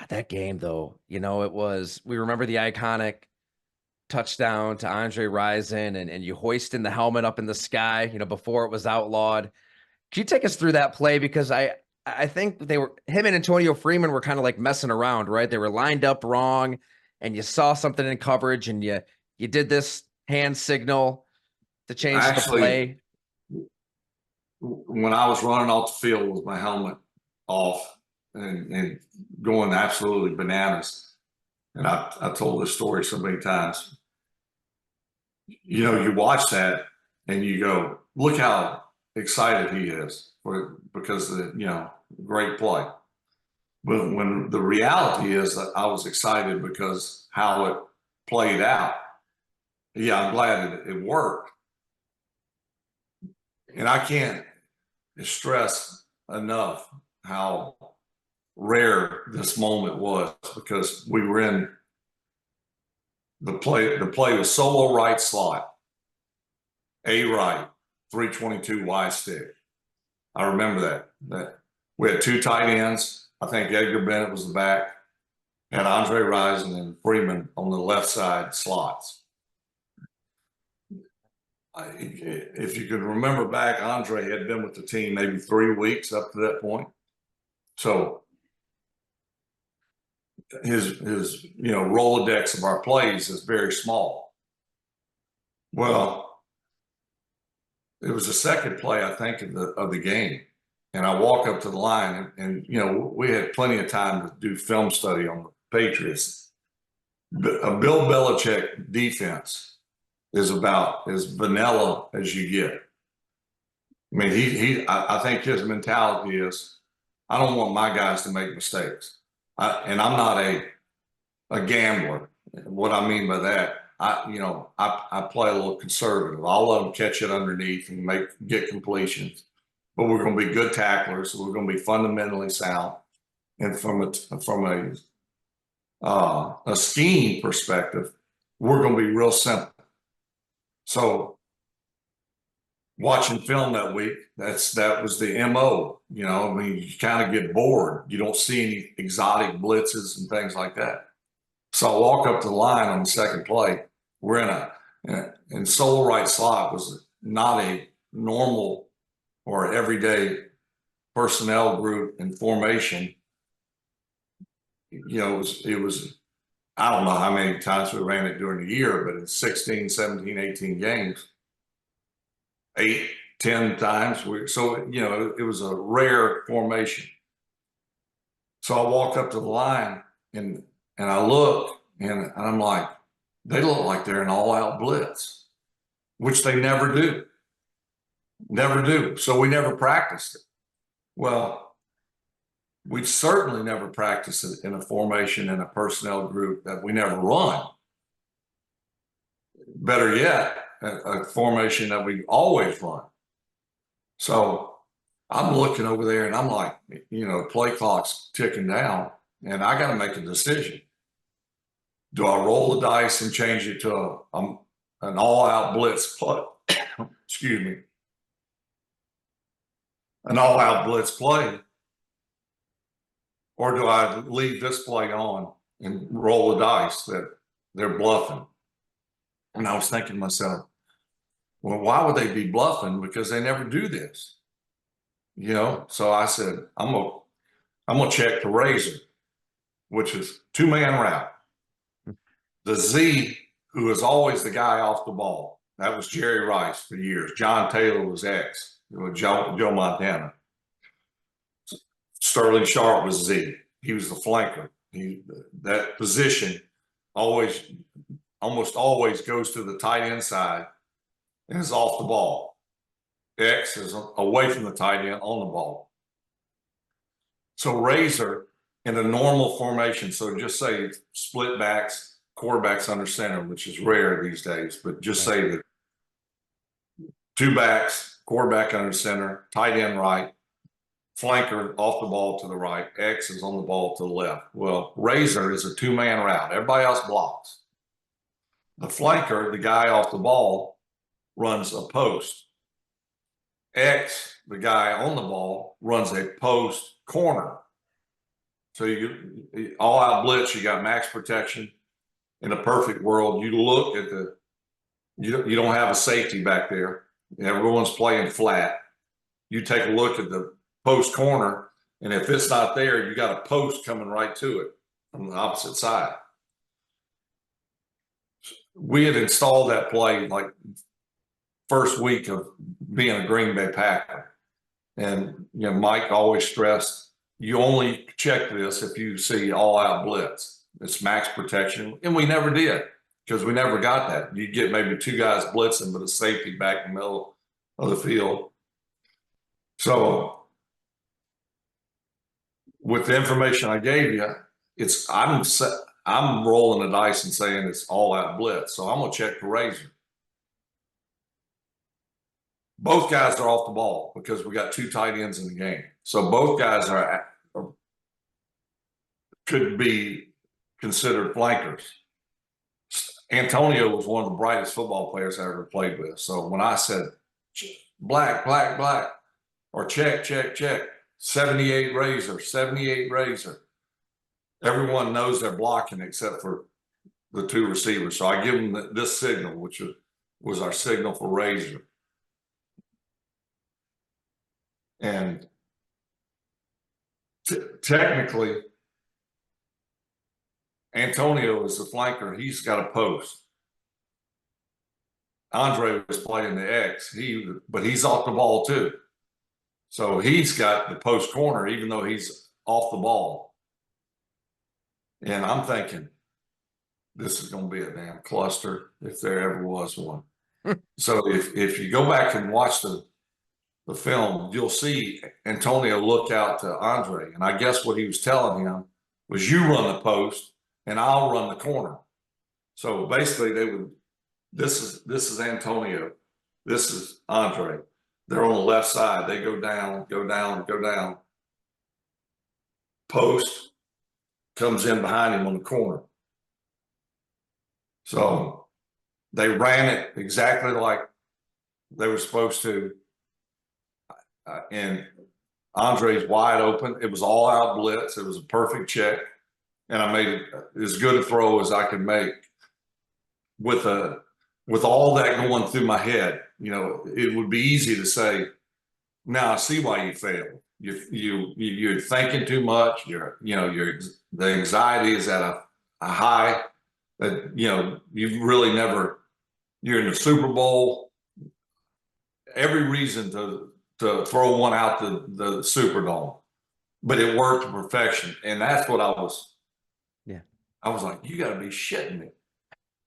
That game though, we remember the iconic touchdown to Andre Rison and you hoisting the helmet up in the sky, before it was outlawed. Can you take us through that play? Because I think him and Antonio Freeman were kind of like messing around, right? They were lined up wrong, and you saw something in coverage, and you did this hand signal to change the Actually, play. when I was running off the field with my helmet off and going absolutely bananas, and I told this story so many times, you watch that and you go, look how excited he is because of the, great play. But when the reality is that I was excited because how it played out. Yeah, I'm glad it worked. And I can't stress enough how rare this moment was because we were in the play was solo right slot, A right, 322 Y stick. I remember that we had two tight ends. I think Edgar Bennett was the back, and Andre Rison and Freeman on the left side slots. If you can remember back, Andre had been with the team maybe 3 weeks up to that point. So his Rolodex of our plays is very small. Well, it was the second play, I think, of the game. And I walk up to the line and we had plenty of time to do film study on the Patriots. A Bill Belichick defense is about as vanilla as you get. I mean, I think his mentality is, I don't want my guys to make mistakes. And I'm not a gambler. What I mean by that, I play a little conservative. I'll let them catch it underneath and get completions, but we're going to be good tacklers. So we're going to be fundamentally sound, and from a scheme perspective, we're going to be real simple. So watching film that week, that was the MO. I mean, you kind of get bored. You don't see any exotic blitzes and things like that. So I walk up to the line on the second play. We're in solo right slot was not a normal or everyday personnel group in formation. It was, I don't know how many times we ran it during the year, but in 16, 17, 18 games, 8, 10 times. It was a rare formation. So I walk up to the line and I look and I'm like, they look like they're an all-out blitz, which they never do. Never do. So we never practiced it. Well, we certainly never practiced it in a formation in a personnel group that we never run. Better yet, a formation that we always run. So I'm looking over there and I'm like, play clock's ticking down and I got to make a decision. Do I roll the dice and change it to an all-out blitz play? Excuse me. An all-out blitz play? Or do I leave this play on and roll the dice that they're bluffing? And I was thinking to myself, well, why would they be bluffing? Because they never do this. So I said, I'm gonna check the razor, which is two-man route. The Z, who is always the guy off the ball, that was Jerry Rice for years. John Taylor was X, Joe Montana. Sterling Sharp was Z. He was the flanker. That position almost always goes to the tight end side and is off the ball. X is away from the tight end on the ball. So Razor in a normal formation, so just say split backs, quarterbacks under center, which is rare these days, but just say that two backs, quarterback under center, tight end right, flanker off the ball to the right, X is on the ball to the left. Well, Razor is a two-man route. Everybody else blocks. The flanker, the guy off the ball, runs a post. X, the guy on the ball, runs a post corner. So you all out blitz, you got max protection. In a perfect world, you look at you don't have a safety back there. Everyone's playing flat. You take a look at the post corner, and if it's not there, you got a post coming right to it from the opposite side. We had installed that play like first week of being a Green Bay Packer. And, Mike always stressed, you only check this if you see all out blitz. It's max protection. And we never did, because we never got that. You'd get maybe two guys blitzing, but a safety back in the middle of the field. So with the information I gave you, I'm rolling the dice and saying it's all out blitz. So I'm going to check the razor. Both guys are off the ball because we got two tight ends in the game. So both guys could be considered flankers. Antonio was one of the brightest football players I ever played with. So when I said black, black, black, or check, check, check, 78 razor, 78 razor, everyone knows they're blocking except for the two receivers. So I give them this signal, which was our signal for razor. And technically, Antonio is the flanker. He's got a post. Andre was playing the X, but he's off the ball too. So he's got the post corner, even though he's off the ball. And I'm thinking, this is going to be a damn cluster if there ever was one. So if you go back and watch the film, you'll see Antonio look out to Andre. And I guess what he was telling him was, you run the post and I'll run the corner. So basically this is Antonio. This is Andre. They're on the left side. They go down, go down, go down. Post comes in behind him on the corner. So they ran it exactly like they were supposed to. And Andre's wide open. It was all out blitz. It was a perfect check. And I made it as good a throw as I could make with all that going through my head. It would be easy to say, now I see why you failed. You're thinking too much. The anxiety is at a high that, you've really never, you're in the Super Bowl. Every reason to throw one out the Superdome, but it worked to perfection. And that's what I was like, you got to be shitting me.